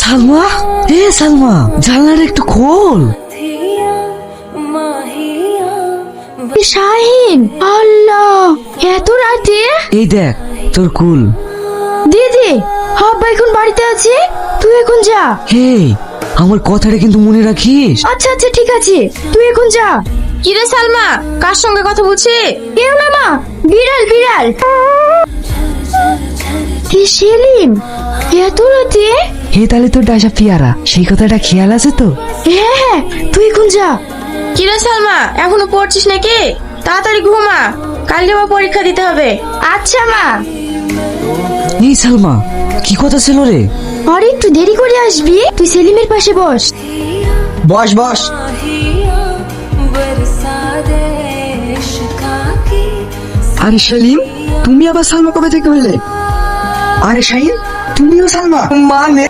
সালমা, সালমা, জানলাটা একটু খোল। শাহিন, আল্লাহ, এত রাতে? এই দেখ তোর কুল। দিদি, আব্বা এখন বাড়িতে আছে, তুই এখন যা। হে, আমার কথাটা কিন্তু মনে রাখিস। আচ্ছা আচ্ছা ঠিক আছে, তুই এখন যা। কিরে সালমা, কার সঙ্গে কথা বলছি? কেউ না মা, বিড়াল বিড়াল। সেলিম, এত রাতে? তাহলে তোর ডাসা পিয়ারা, সেই কথাটা খেয়াল আছে তো? হ্যাঁ হ্যাঁ, তুই এখন যা। কিরে সালমা, এখনো পড়ছিস নাকি? তাড়াতাড়ি ঘুমা, কালকে আবার পরীক্ষা দিতে হবে। আচ্ছা মা। সালমা, কি কথা ছিল রে? আর একটু দেরি করে আসবি, তুই সেলিমের পাশে বস। বস বস। আরে সেলিম, তুমি আবার সালমা কবে থেকে হলে? আরে শাহিন, তুমিও সালমা? মানে